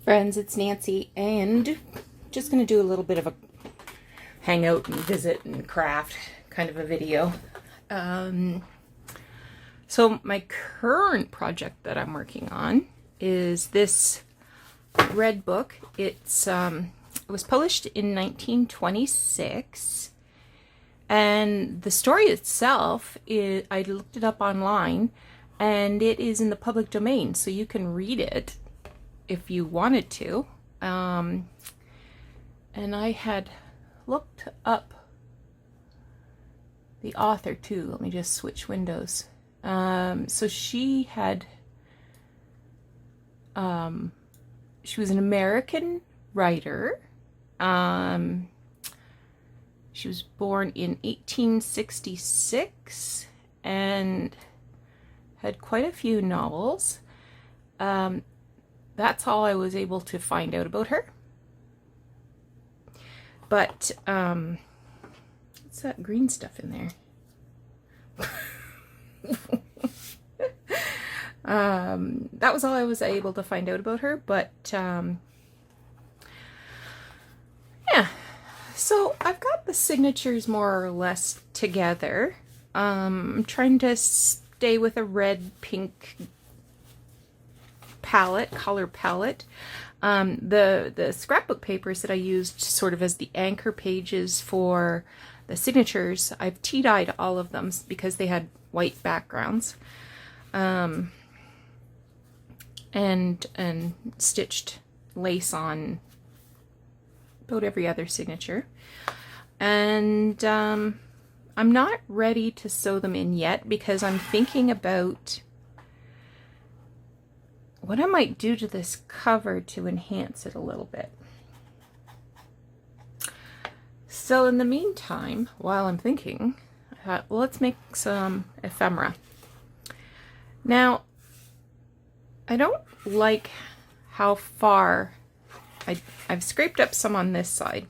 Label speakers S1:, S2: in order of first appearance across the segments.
S1: Friends, it's Nancy, and just going to do a little bit of a hangout and visit and craft kind of a video. So my current project that I'm working on is this red book. It was published in 1926, and the story itself I looked it up online, and it is in the public domain, so you can read it if you wanted to. And I had looked up the author too. Let me just switch windows. So she was an American writer. She was born in 1866 and had quite a few novels. That's all I was able to find out about her. But, what's that green stuff in there? That was all I was able to find out about her, but, yeah. So I've got the signatures more or less together. I'm trying to stay with a red, pink color palette. The scrapbook papers that I used sort of as the anchor pages for the signatures, I've tea-dyed all of them because they had white backgrounds, and stitched lace on about every other signature. And I'm not ready to sew them in yet because I'm thinking about what I might do to this cover to enhance it a little bit. So in the meantime, while I'm thinking, I thought, well, let's make some ephemera. Now, I don't like how far, I've scraped up some on this side,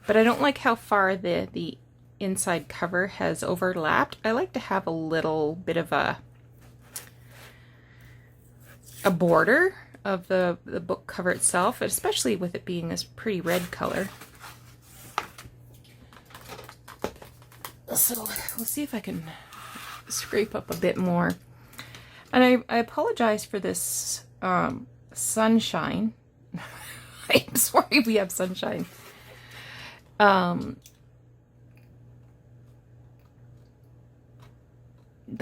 S1: but I don't like how far the inside cover has overlapped. I like to have a little bit of a border of the book cover itself, especially with it being this pretty red color. So we'll see if I can scrape up a bit more. And I apologize for this sunshine. I'm sorry we have sunshine. The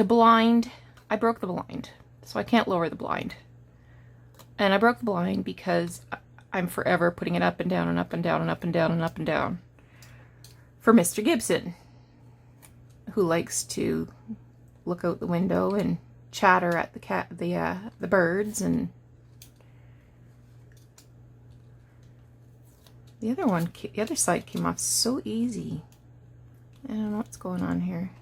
S1: blind, I broke the blind, so I can't lower the blind. And I broke the blind because I'm forever putting it up and down and up and down and up and down and up and down for Mr. Gibson, who likes to look out the window and chatter at the birds. And the other side came off so easy. I don't know what's going on here.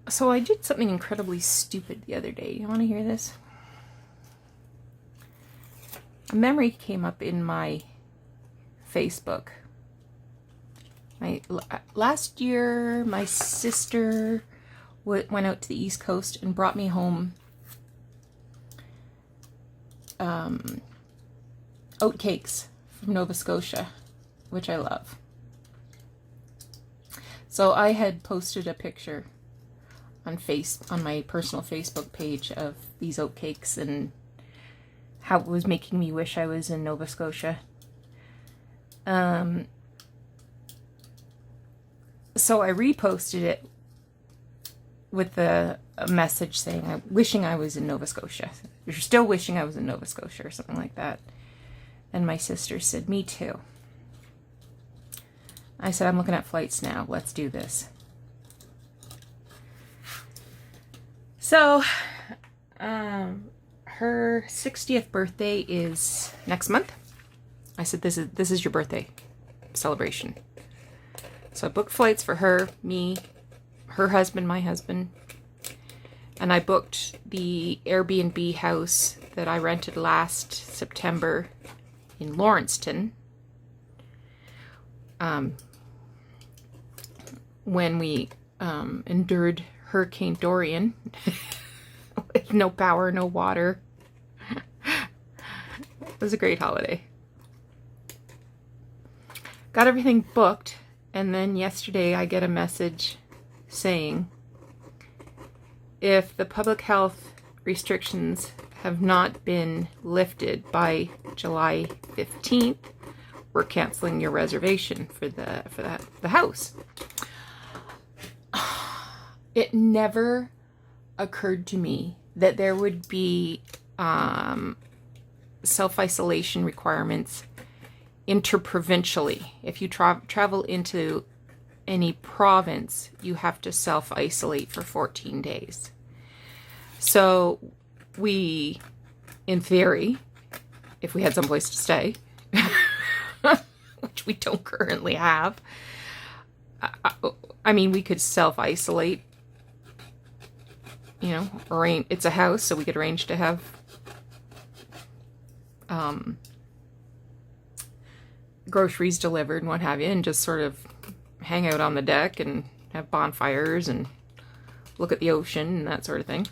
S1: So I did something incredibly stupid the other day. You want to hear this? A memory came up in my Facebook. Last year, my sister went out to the East Coast and brought me home oat cakes from Nova Scotia, which I love. So I had posted a picture on my personal Facebook page of these oat cakes and how it was making me wish I was in Nova Scotia. So I reposted it with a message saying, wishing I was in Nova Scotia. You're still wishing I was in Nova Scotia, or something like that. And my sister said, me too. I said, I'm looking at flights now. Let's do this. So, her 60th birthday is next month. I said, this is your birthday celebration. So I booked flights for her, me, her husband, my husband, and I booked the Airbnb house that I rented last September in Lawrencetown. When we endured Hurricane Dorian with no power, no water. It was a great holiday. Got everything booked, and then yesterday I get a message saying if the public health restrictions have not been lifted by July 15th, we're canceling your reservation for the house. It never occurred to me that there would be self-isolation requirements interprovincially. If you travel into any province, you have to self-isolate for 14 days. So we, in theory, if we had someplace to stay, which we don't currently have, I mean, we could self-isolate, you know, it's a house, so we could arrange to have groceries delivered and what have you, and just sort of hang out on the deck and have bonfires and look at the ocean and that sort of thing.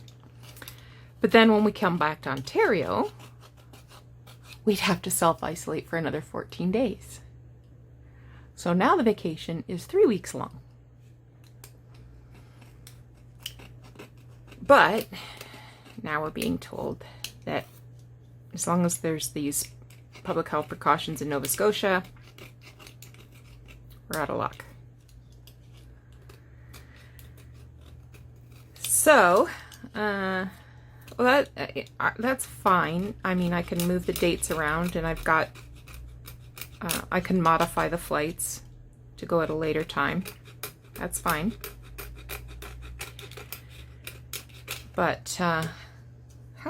S1: But then when we come back to Ontario, we'd have to self-isolate for another 14 days. So now the vacation is 3 weeks long. But now we're being told that as long as there's these public health precautions in Nova Scotia, we're out of luck. So, well, that's fine. I mean, I can move the dates around, and I've got, I can modify the flights to go at a later time. That's fine. But how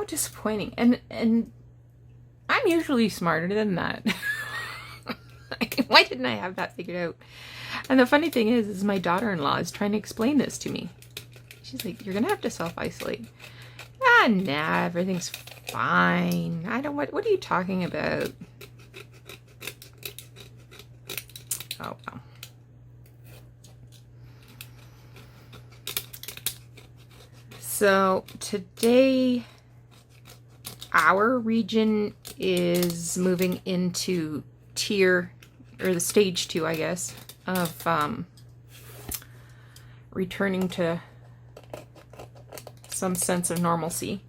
S1: disappointing. And I'm usually smarter than that. Why didn't I have that figured out? And the funny thing is my daughter-in-law is trying to explain this to me. She's like, you're going to have to self-isolate. Nah, everything's fine. What are you talking about? Oh, well. So today, our region is moving into the stage 2, I guess, of returning to some sense of normalcy.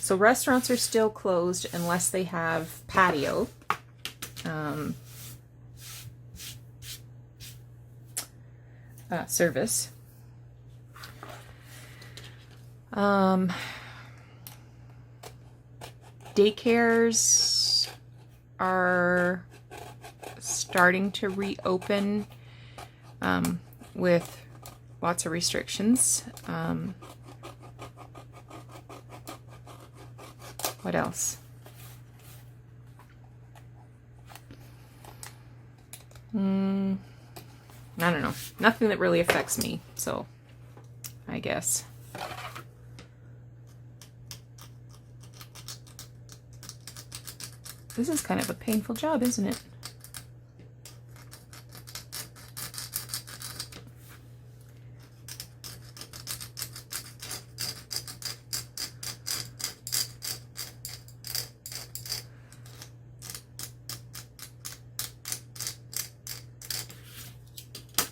S1: So restaurants are still closed unless they have patio. Service. Daycares are starting to reopen with lots of restrictions. What else? I don't know. Nothing that really affects me, so I guess. This is kind of a painful job, isn't it?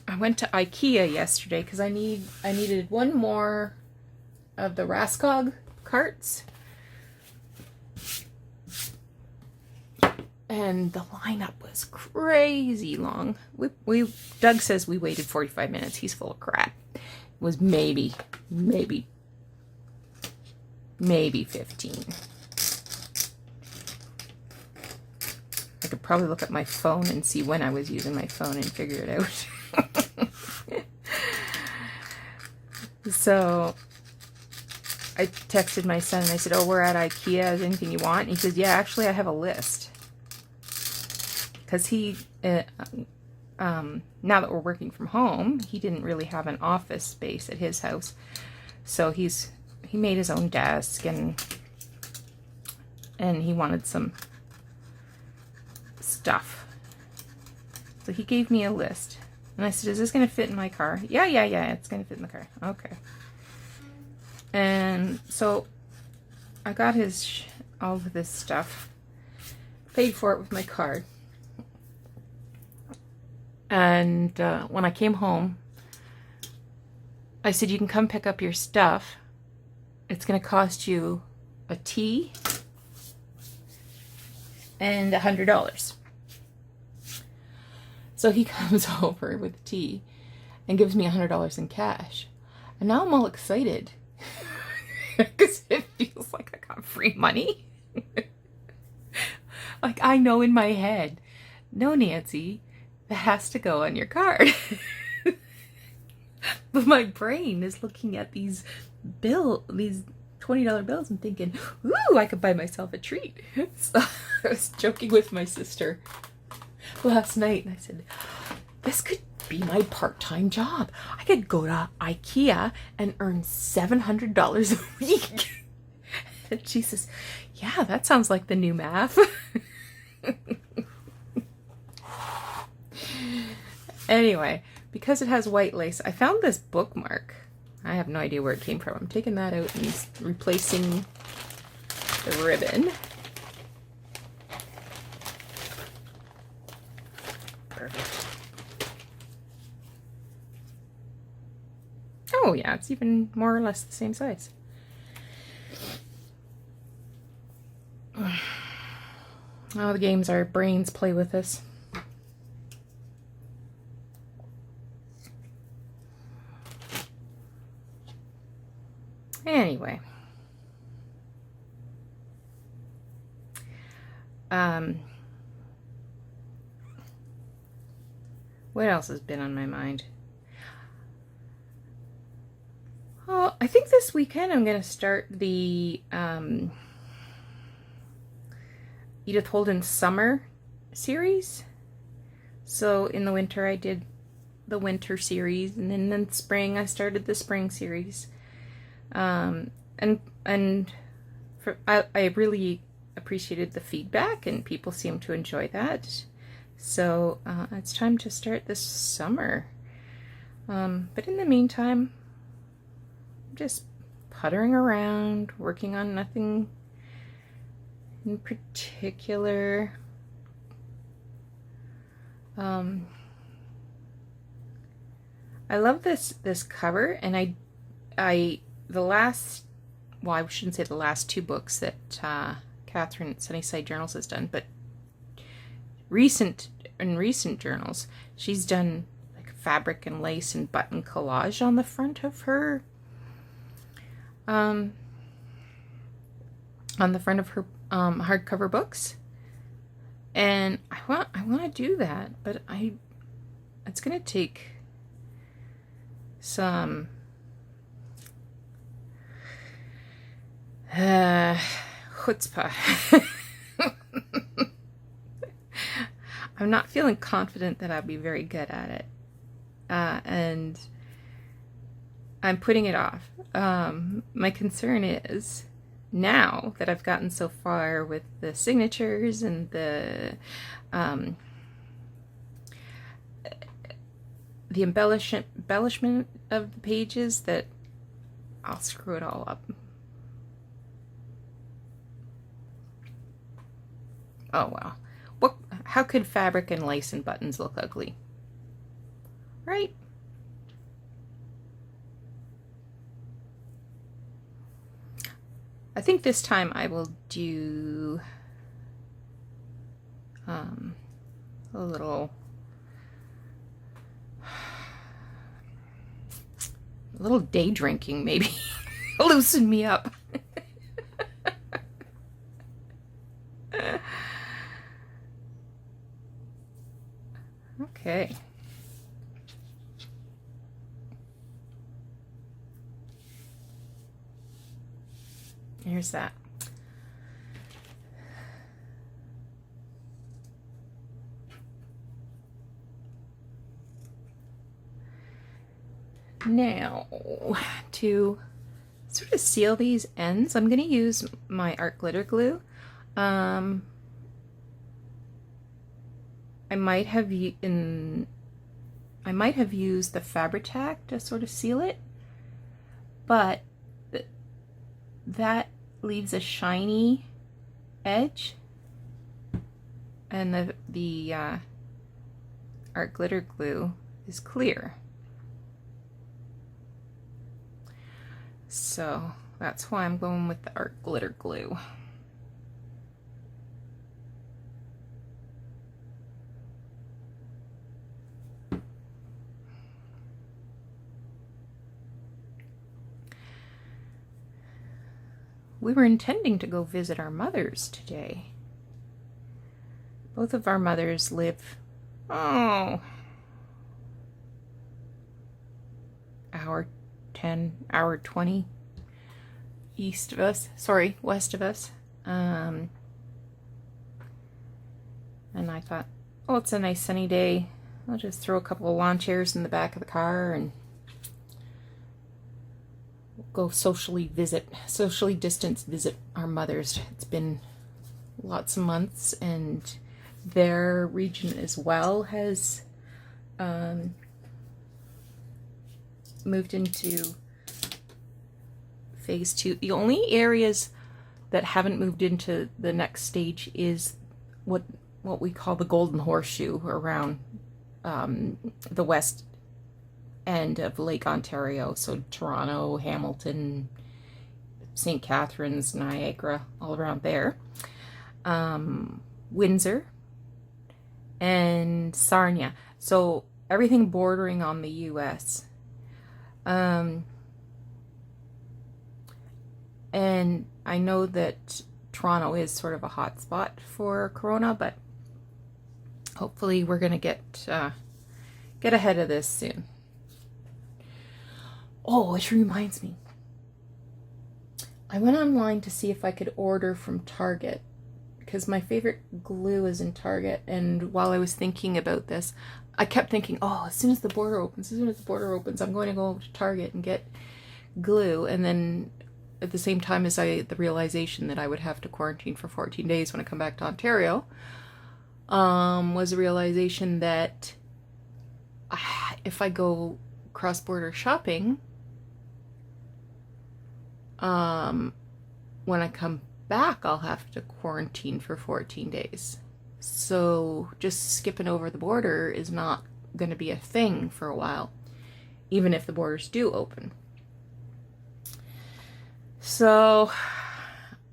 S1: I went to Ikea yesterday because I needed one more of the Raskog carts. And the lineup was crazy long. Doug says we waited 45 minutes. He's full of crap. It was maybe 15. I could probably look at my phone and see when I was using my phone and figure it out. So I texted my son and I said, oh, we're at Ikea. Is there anything you want? And he says, yeah, actually I have a list. Because he, now that we're working from home, he didn't really have an office space at his house. So he made his own desk and he wanted some stuff. So he gave me a list. And I said, is this going to fit in my car? Yeah, it's going to fit in the car. Okay. And so I got all of this stuff, paid for it with my card. And when I came home, I said, you can come pick up your stuff. It's going to cost you a tea and $100. So he comes over with tea and gives me $100 in cash. And now I'm all excited because it feels like I got free money. Like, I know in my head, no, Nancy, that has to go on your card. But my brain is looking at these $20 bills and thinking, ooh, I could buy myself a treat. So I was joking with my sister last night, and I said, this could be my part-time job. I could go to Ikea and earn $700 a week. And she says, yeah, that sounds like the new math. Anyway, because it has white lace, I found this bookmark. I have no idea where it came from. I'm taking that out and replacing the ribbon. Perfect. Oh yeah, it's even more or less the same size. Oh, the games our brains play with us. Anyway. What else has been on my mind? Oh, I think this weekend I'm going to start the Edith Holden summer series. So in the winter I did the winter series, and then in spring I started the spring series. I really appreciated the feedback, and people seem to enjoy that. So it's time to start this summer. But in the meantime, I'm just puttering around, working on nothing in particular. I love this cover, and I shouldn't say the last two books that Catherine at Sunnyside Journals has done, but recent journals, she's done like fabric and lace and button collage on the front of her hardcover books, and I want to do that, but it's gonna take some chutzpah. I'm not feeling confident that I'll be very good at it, and I'm putting it off. My concern is, now that I've gotten so far with the signatures and the embellishment of the pages, that I'll screw it all up. Oh well. How could fabric and lace and buttons look ugly? Right? I think this time I will do a little day drinking, maybe. Loosen me up. Okay. Here's that. Now, to sort of seal these ends, I'm going to use my art glitter glue. I might have I might have used the Fabri-Tac to sort of seal it, but that leaves a shiny edge, and the art glitter glue is clear. So that's why I'm going with the art glitter glue. We were intending to go visit our mothers today. Both of our mothers live, hour 10, hour 20 east of us, west of us. And I thought, oh, it's a nice sunny day. I'll just throw a couple of lawn chairs in the back of the car and go socially distance visit our mothers. It's been lots of months, and their region as well has moved into phase 2. The only areas that haven't moved into the next stage is what we call the Golden Horseshoe, around the west end of Lake Ontario, so Toronto, Hamilton, St. Catharines, Niagara, all around there, Windsor, and Sarnia, so everything bordering on the US. And I know that Toronto is sort of a hot spot for corona, but hopefully we're gonna get ahead of this soon. Oh, which reminds me, I went online to see if I could order from Target, because my favorite glue is in Target. And while I was thinking about this, I kept thinking, oh, as soon as the border opens, I'm going to go to Target and get glue. And then at the same time as the realization that I would have to quarantine for 14 days when I come back to Ontario, was a realization that if I go cross-border shopping, when I come back, I'll have to quarantine for 14 days. So just skipping over the border is not going to be a thing for a while, even if the borders do open. So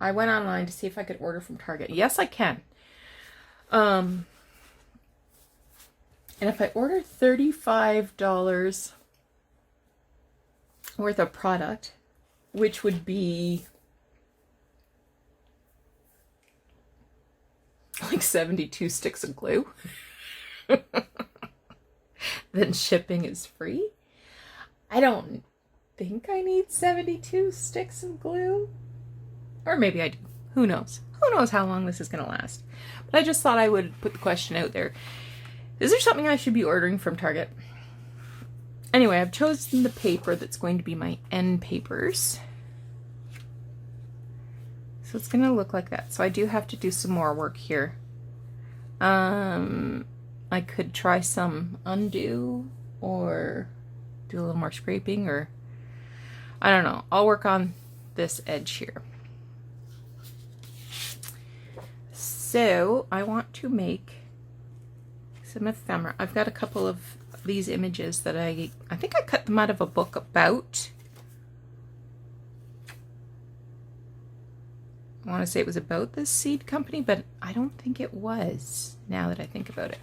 S1: I went online to see if I could order from Target. Yes, I can. And if I order $35 worth of product, which would be like 72 sticks of glue, then shipping is free. I don't think I need 72 sticks of glue. Or maybe I do. Who knows? Who knows how long this is going to last? But I just thought I would put the question out there. Is there something I should be ordering from Target? Anyway, I've chosen the paper that's going to be my end papers. So it's going to look like that. So I do have to do some more work here. I could try some undo or do a little more scraping, or I don't know. I'll work on this edge here. So I want to make some ephemera. I've got a couple of these images that I think I cut them out of a book about, I want to say it was about this seed company, but I don't think it was, now that I think about it.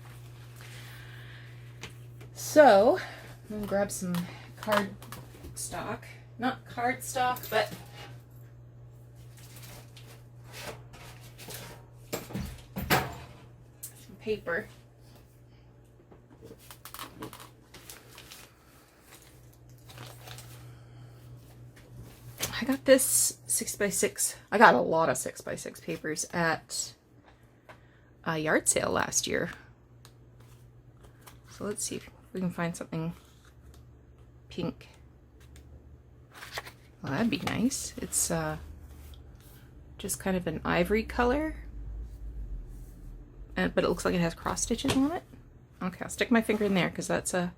S1: So I'm gonna grab some cardstock, not cardstock, but some paper. I got this 6x6. I got a lot of 6x6 papers at a yard sale last year. So let's see if we can find something pink. Well, that'd be nice. It's just kind of an ivory color, but it looks like it has cross stitches on it. Okay, I'll stick my finger in there because that's a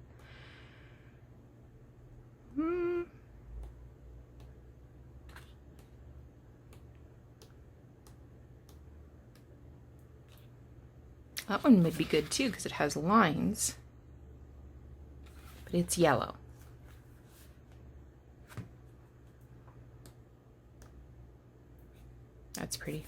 S1: That one would be good too because it has lines, but it's yellow. That's pretty.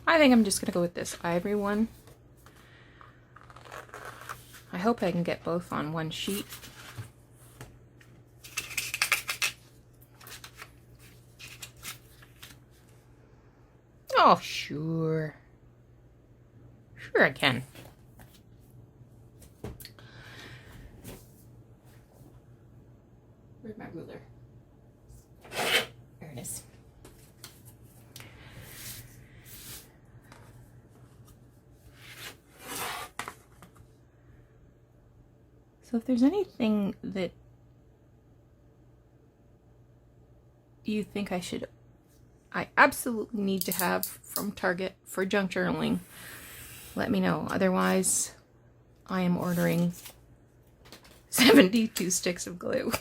S1: I think I'm just going to go with this ivory one. I hope I can get both on one sheet. Oh, sure. Sure I can. Where's my ruler? There it is. So if there's anything that you think I absolutely need to have from Target for junk journaling, let me know. Otherwise, I am ordering 72 sticks of glue.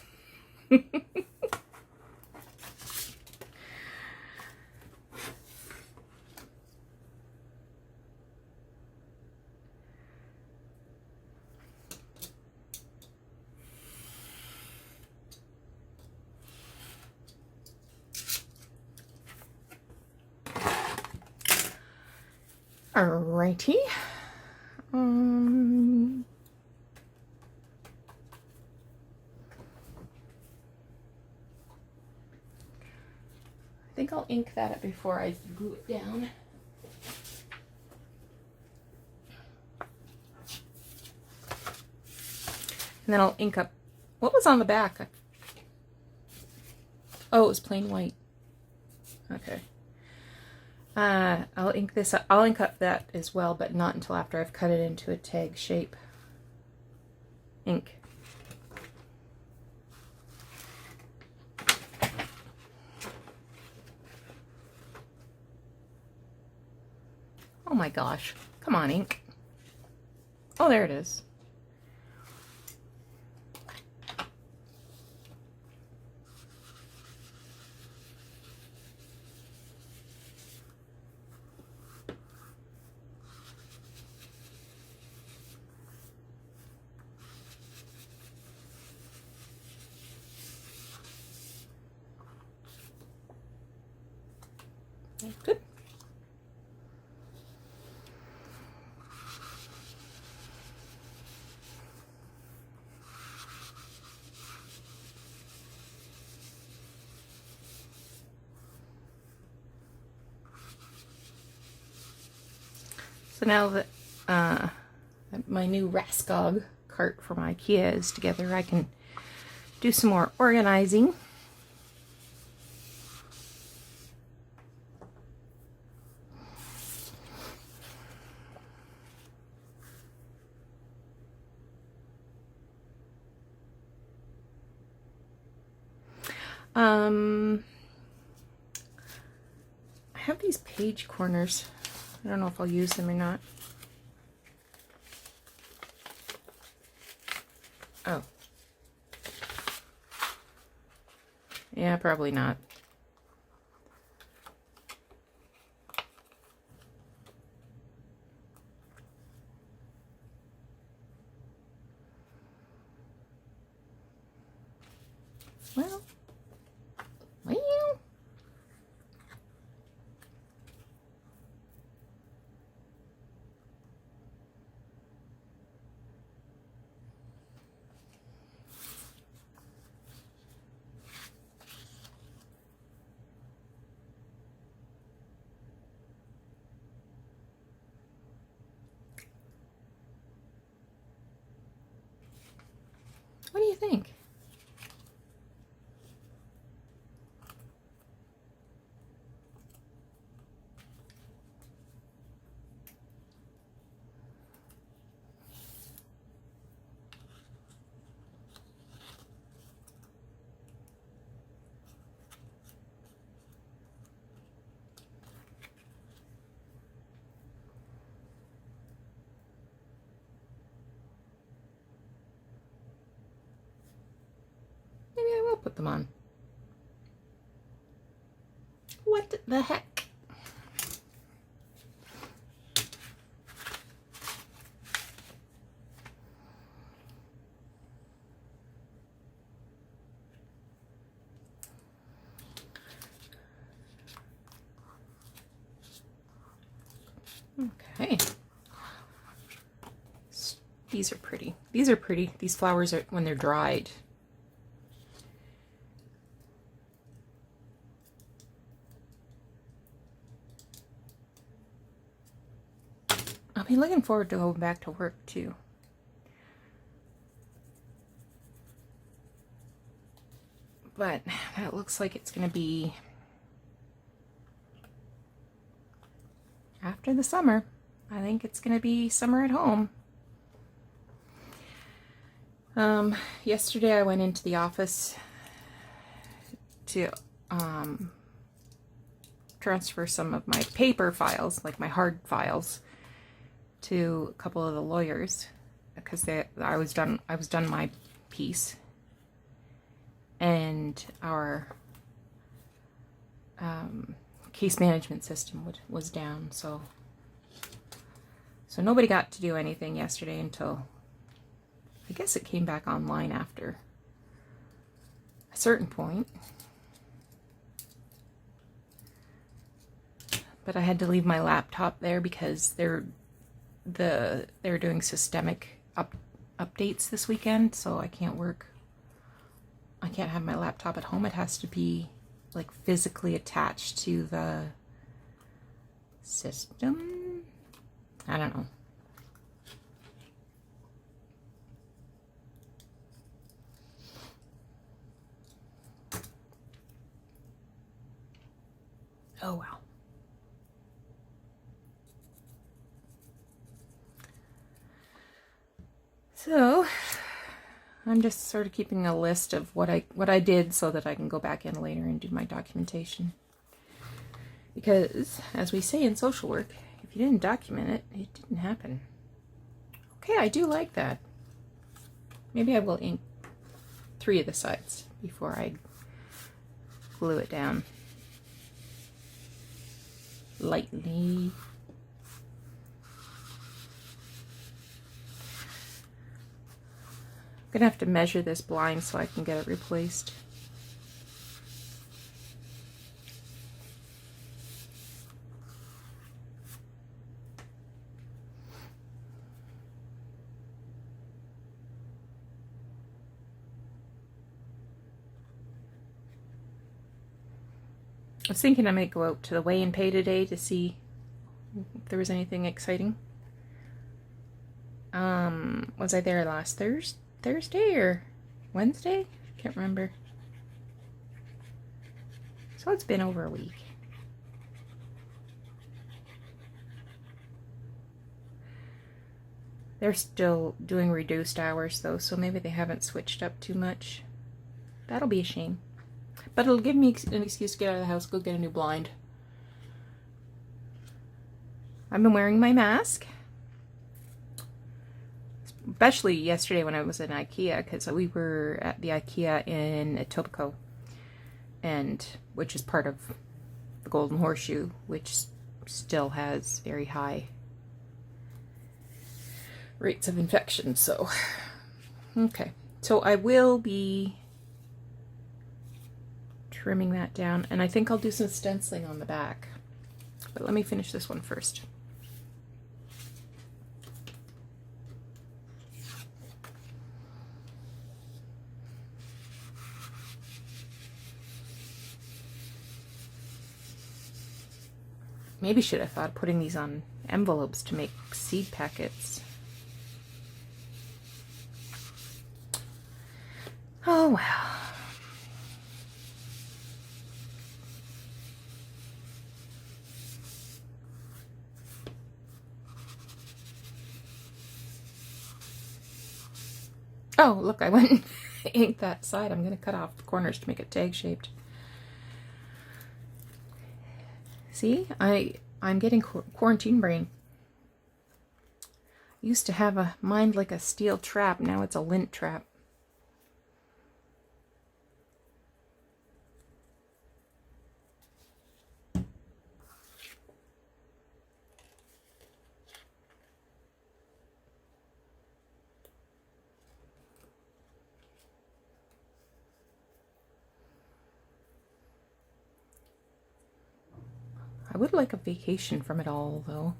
S1: Alrighty. I think I'll ink that up before I glue it down. And then I'll ink up what was on the back. Oh, it was plain white. Okay. I'll ink this up. I'll ink up that as well, but not until after I've cut it into a tag shape. Ink. Oh my gosh. Come on, ink. Oh, there it is. Good. So now that my new Raskog cart from Ikea is together, I can do some more organizing. I have these page corners. I don't know if I'll use them or not. Oh. Yeah, probably not. Well. What do you think? put them on. What the heck? Okay. These are pretty. These are pretty. These flowers are when they're dried. I'll be looking forward to going back to work too. But that looks like it's going to be after the summer. I think it's going to be summer at home. Yesterday I went into the office to transfer some of my paper files, like my hard files, to a couple of the lawyers because I was done my piece, and our case management system was down, so nobody got to do anything yesterday until I guess it came back online after a certain point. But I had to leave my laptop there because they're doing systemic updates this weekend, so I can't work. I can't have my laptop at home. It has to be like physically attached to the system. I don't know. Oh well. So I'm just sort of keeping a list of what I did so that I can go back in later and do my documentation. Because as we say in social work, if you didn't document it, it didn't happen. Okay, I do like that. Maybe I will ink 3 of the sides before I glue it down. Lightly. I'm gonna have to measure this blind so I can get it replaced. I was thinking I might go out to the weigh and pay today to see if there was anything exciting. Was I there last Thursday or Wednesday? Can't remember. So it's been over a week. They're still doing reduced hours though, so maybe they haven't switched up too much. That'll be a shame. But it'll give me an excuse to get out of the house, go get a new blind. I've been wearing my mask. Especially yesterday when I was in Ikea, because we were at the Ikea in Etobicoke, and which is part of the Golden Horseshoe, which still has very high rates of infection. So, okay. So I will be trimming that down, and I think I'll do some stenciling on the back. But let me finish this one first. Maybe should have thought of putting these on envelopes to make seed packets. Oh well. Oh, look, I went and inked that side. I'm going to cut off the corners to make it tag-shaped. See, I'm getting quarantine brain. I used to have a mind like a steel trap. Now it's a lint trap. I would like a vacation from it all, though.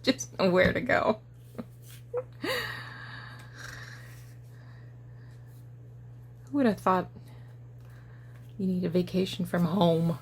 S1: Just know where to go. Who would have thought you need a vacation from home?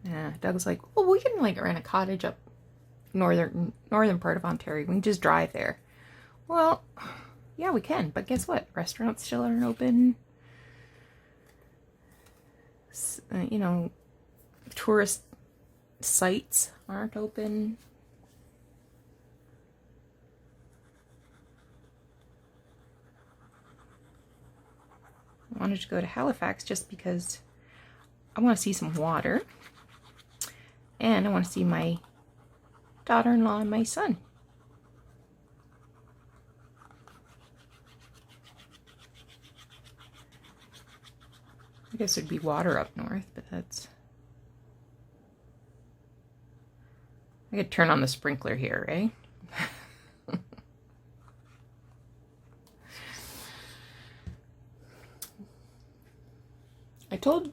S1: Yeah, Doug's like, well, we can like rent a cottage up northern part of Ontario. We can just drive there. Well, yeah, we can, but guess what? Restaurants still aren't open. You know, tourist sites aren't open. I wanted to go to Halifax just because I want to see some water. And I want to see my daughter-in-law and my son. I guess there'd be water up north, but that's... I could turn on the sprinkler here, right?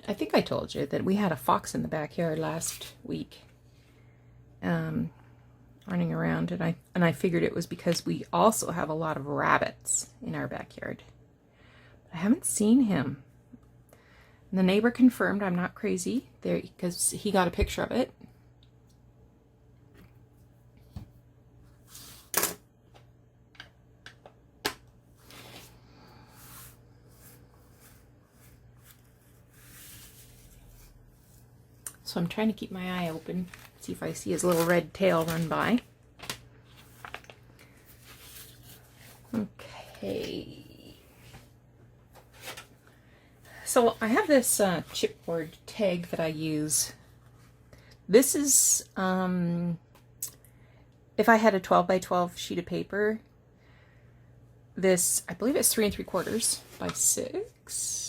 S1: I think I told you that we had a fox in the backyard last week, running around, and I figured it was because we also have a lot of rabbits in our backyard. I haven't seen him. And the neighbor confirmed I'm not crazy there because he got a picture of it. So I'm trying to keep my eye open, see if I see his little red tail run by. Okay. So I have this chipboard tag that I use. This is, if I had a 12 by 12 sheet of paper, this, I believe it's 3 3/4 by 6.